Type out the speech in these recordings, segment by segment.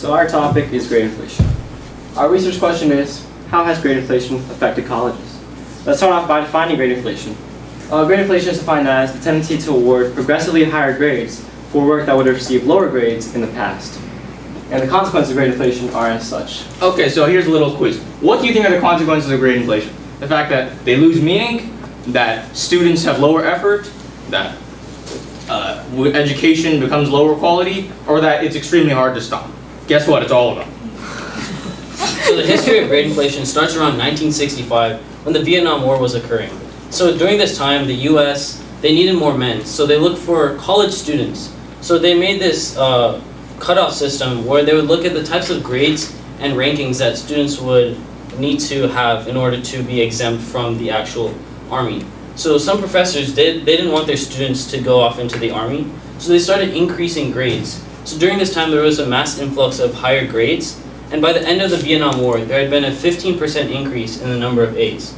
So our topic is grade inflation. Our research question is, how has grade inflation affected colleges? Let's start off by defining grade inflation. Grade inflation is defined as the tendency to award progressively higher grades for work that would have received lower grades in the past. And the consequences of grade inflation are as such. Okay, so here's a little quiz. What do you think are the consequences of grade inflation? The fact that they lose meaning, that students have lower effort, that education becomes lower quality, or that it's extremely hard to stop? Guess what? It's all of them. So the history of grade inflation starts around 1965 when the Vietnam War was occurring. So during this time, the US, they needed more men, so they looked for college students. So they made this cutoff system where they would look at the types of grades and rankings that students would need to have in order to be exempt from the actual army. So some professors, they didn't want their students to go off into the army, so they started increasing grades. So during this time, there was a mass influx of higher grades, and by the end of the Vietnam War, there had been a 15% increase in the number of A's.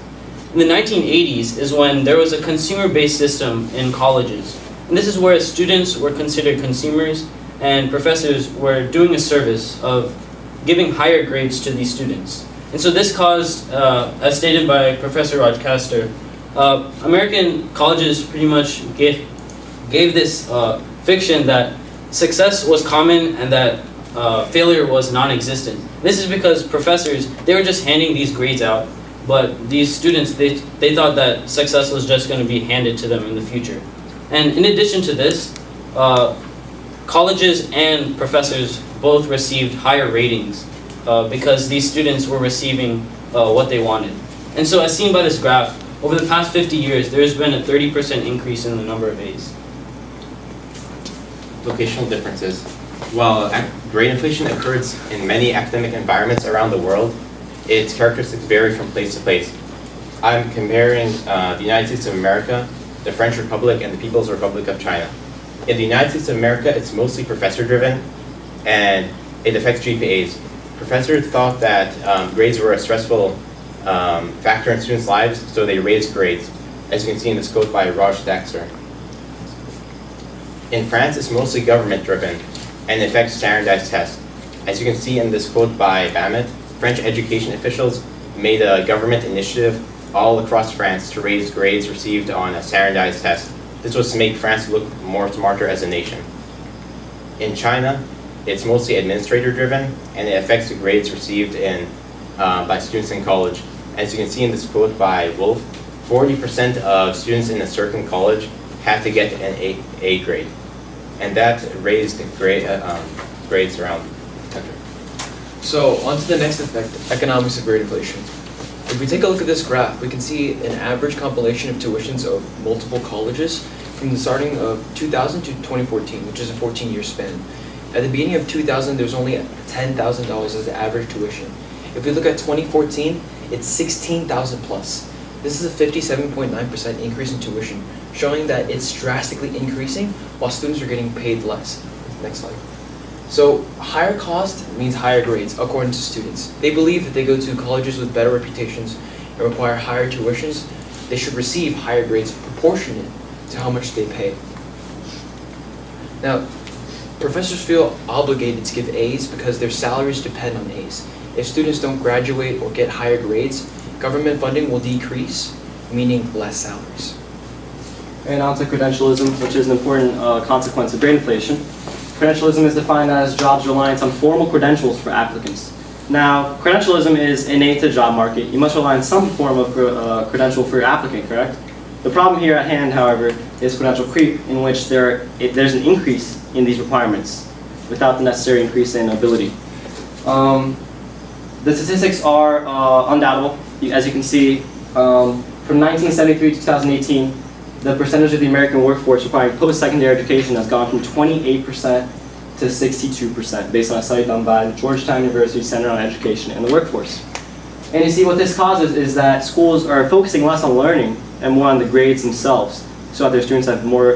In the 1980s is when there was a consumer-based system in colleges. And this is where students were considered consumers and professors were doing a service of giving higher grades to these students. And so this caused, as stated by Professor Raj Castor, American colleges pretty much gave this fiction that success was common and that failure was non-existent. This is because professors, they were just handing these grades out, but these students, they thought that success was just going to be handed to them in the future. And in addition to this, colleges and professors both received higher ratings because these students were receiving what they wanted. And so as seen by this graph, over the past 50 years, there's been a 30% increase in the number of A's. Locational differences. While grade inflation occurs in many academic environments around the world, its characteristics vary from place to place. I'm comparing the United States of America, the French Republic, and the People's Republic of China. In the United States of America, it's mostly professor-driven, and it affects GPAs. Professors thought that grades were a stressful factor in students' lives, so they raised grades, as you can see in this quote by Raj Daxter. In France, it's mostly government-driven, and it affects standardized tests. As you can see in this quote by Bamet, French education officials made a government initiative all across France to raise grades received on a standardized test. This was to make France look more smarter as a nation. In China, it's mostly administrator-driven, and it affects the grades received by students in college. As you can see in this quote by Wolf, 40% of students in a certain college had to get an A grade, and that raised grades around the country. So on to the next effect, economics of grade inflation. If we take a look at this graph, we can see an average compilation of tuitions of multiple colleges from the starting of 2000 to 2014, which is a 14-year span. At the beginning of 2000, there was only $10,000 as the average tuition. If we look at 2014, it's $16,000 plus. This is a 57.9% increase in tuition, showing that it's drastically increasing while students are getting paid less. Next slide. So higher cost means higher grades, according to students. They believe that they go to colleges with better reputations and require higher tuitions. They should receive higher grades proportionate to how much they pay. Now, professors feel obligated to give A's because their salaries depend on A's. If students don't graduate or get higher grades, government funding will decrease, meaning less salaries. And on to credentialism, which is an important consequence of grade inflation. Credentialism is defined as jobs reliance on formal credentials for applicants. Now, credentialism is innate to the job market. You must rely on some form of credential for your applicant, correct? The problem here at hand, however, is credential creep, in which there's an increase in these requirements without the necessary increase in ability. The statistics are undoubtable. As you can see, from 1973 to 2018, the percentage of the American workforce requiring post-secondary education has gone from 28% to 62%, based on a study done by the Georgetown University Center on Education and the Workforce. And you see what this causes is that schools are focusing less on learning and more on the grades themselves, so that their students have more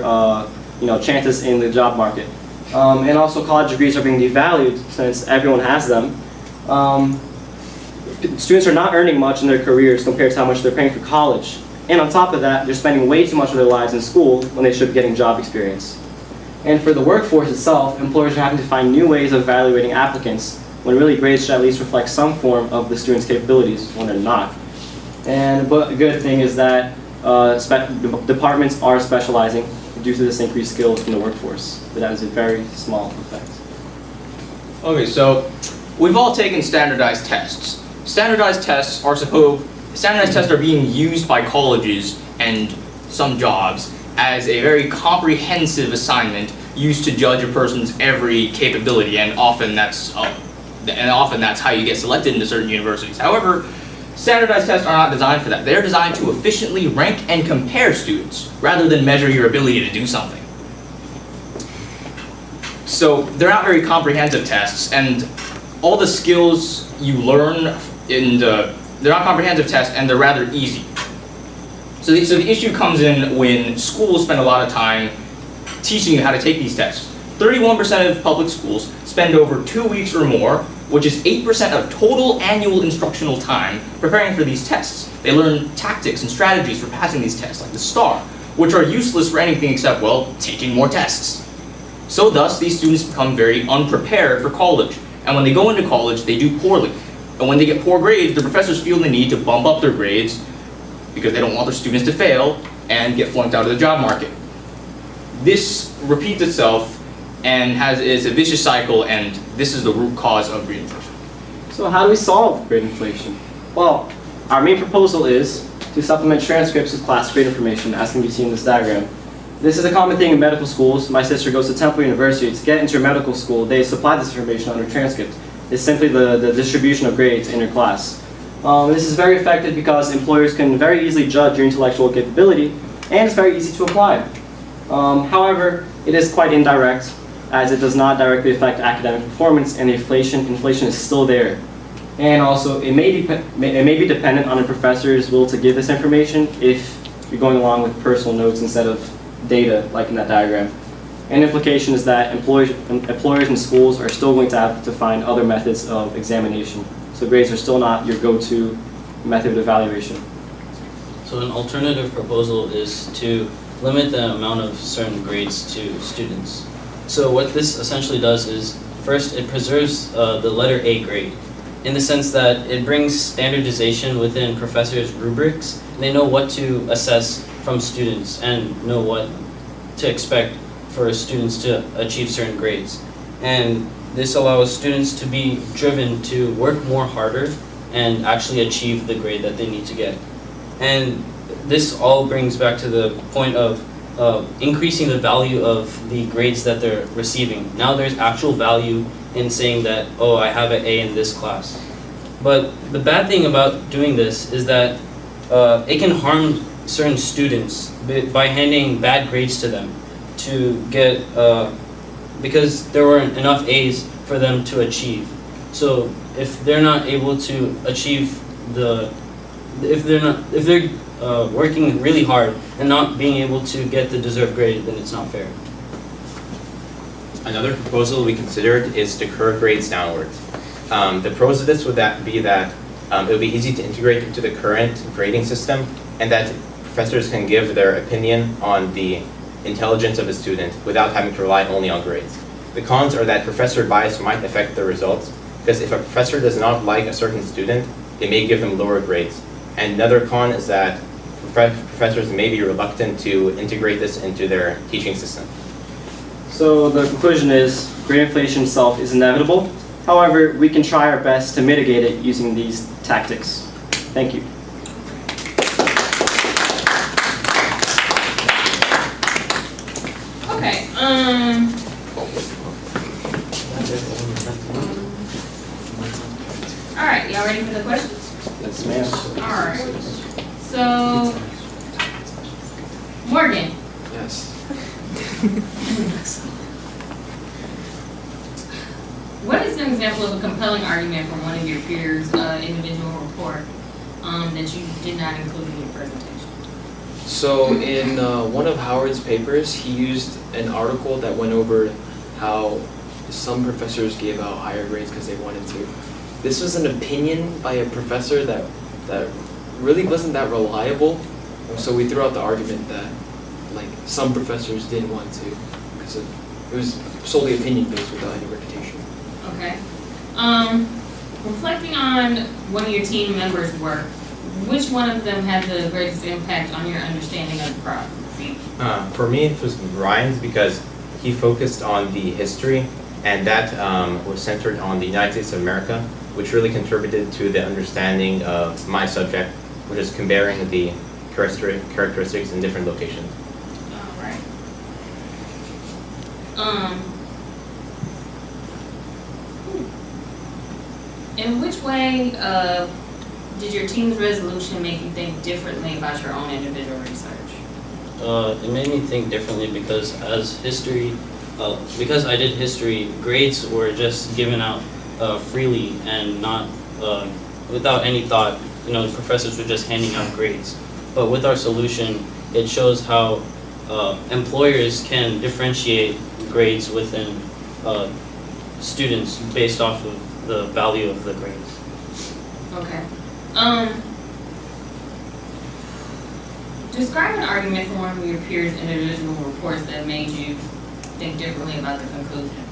chances in the job market. And also college degrees are being devalued since everyone has them. Students are not earning much in their careers compared to how much they're paying for college. And on top of that, they're spending way too much of their lives in school when they should be getting job experience. And for the workforce itself, employers are having to find new ways of evaluating applicants when really grades should at least reflect some form of the student's capabilities when they're not. But a good thing is that departments are specializing due to this increased skills in the workforce, but that is a very small effect. Okay, so we've all taken standardized tests. Standardized tests are being used by colleges and some jobs as a very comprehensive assignment used to judge a person's every capability, and often that's how you get selected into certain universities. However, standardized tests are not designed for that. They're designed to efficiently rank and compare students rather than measure your ability to do something. So they're not very comprehensive tests, and all the skills you learn they're not comprehensive tests, and they're rather easy. So the issue comes in when schools spend a lot of time teaching you how to take these tests. 31% of public schools spend over 2 weeks or more, which is 8% of total annual instructional time, preparing for these tests. They learn tactics and strategies for passing these tests, like the STAR, which are useless for anything except, well, taking more tests. So thus, these students become very unprepared for college, and when they go into college, they do poorly. And when they get poor grades, the professors feel the need to bump up their grades because they don't want their students to fail and get flunked out of the job market. This repeats itself and is a vicious cycle, and this is the root cause of grade inflation. So how do we solve grade inflation? Well, our main proposal is to supplement transcripts with class grade information, as can be seen in this diagram. This is a common thing in medical schools. My sister goes to Temple University. To get into medical school, they supply this information on her transcript. It's simply the distribution of grades in your class. This is very effective because employers can very easily judge your intellectual capability, and it's very easy to apply. However, it is quite indirect, as it does not directly affect academic performance, and inflation is still there. And also, it may be dependent on a professor's will to give this information if you're going along with personal notes instead of data, like in that diagram. An implication is that employers and schools are still going to have to find other methods of examination. So grades are still not your go-to method of evaluation. So an alternative proposal is to limit the amount of certain grades to students. So what this essentially does is, first, it preserves the letter A grade, in the sense that it brings standardization within professors' rubrics. They know what to assess from students and know what to expect for students to achieve certain grades. And this allows students to be driven to work more harder and actually achieve the grade that they need to get. And this all brings back to the point of increasing the value of the grades that they're receiving. Now there's actual value in saying that, oh, I have an A in this class. But the bad thing about doing this is that it can harm certain students by handing bad grades to them to get, because there weren't enough A's for them to achieve. So if they're not able to achieve if they're working really hard and not being able to get the deserved grade, then it's not fair. Another proposal we considered is to curve grades downwards. The pros of this would be that it would be easy to integrate into the current grading system, and that professors can give their opinion on the intelligence of a student without having to rely only on grades. The cons are that professor bias might affect the results, because if a professor does not like a certain student, they may give them lower grades. And another con is that professors may be reluctant to integrate this into their teaching system. So the conclusion is grade inflation itself is inevitable. However, we can try our best to mitigate it using these tactics. Thank you. Okay, all right, y'all ready for the questions? Yes, ma'am. All right. So, Morgan, Yes. what is an example of a compelling argument from one of your peers' individual report that you did not include in your presentation? So in one of Howard's papers, he used an article that went over how some professors gave out higher grades because they wanted to. This was an opinion by a professor that really wasn't that reliable. So we threw out the argument that like some professors did want to because of It was solely opinion based without any reputation. Okay. Reflecting on one of your team members' work, which one of them had the greatest impact on your understanding of the problem? For me, it was Ryan's because he focused on the history, and that was centered on the United States of America, which really contributed to the understanding of my subject, which is comparing the characteristics in different locations. All right. In which way did your team's resolution make you think differently about your own individual research? It made me think differently because because I did history, grades were just given out freely and not without any thought. You know, the professors were just handing out grades. But with our solution, it shows how employers can differentiate grades within students based off of the value of the grades. Okay. Describe an argument from one of your peers' individual reports that made you think differently about the conclusion.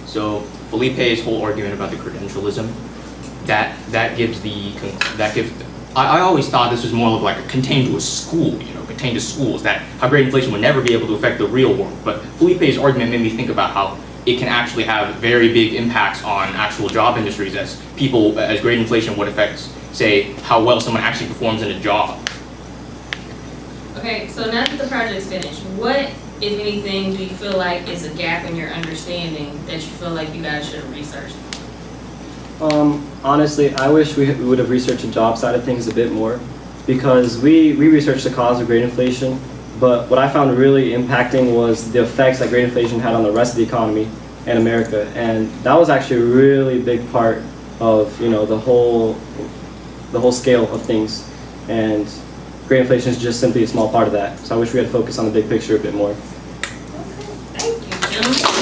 So Felipe's whole argument about the credentialism, that gives I always thought this was more of like contained to a school, contained to schools, that how grade inflation would never be able to affect the real world. But Felipe's argument made me think about how it can actually have very big impacts on actual job industries as grade inflation would affect, say, how well someone actually performs in a job. Okay, so now that the project's finished, what, if anything, do you feel like is a gap in your understanding that you feel like you guys should have researched? Honestly, I wish we would have researched the job side of things a bit more, because we researched the cause of grade inflation, but what I found really impacting was the effects that grade inflation had on the rest of the economy and America, and that was actually a really big part of the whole scale of things, and grade inflation is just simply a small part of that. So I wish we had focused on the big picture a bit more. Okay, thank you, gentlemen.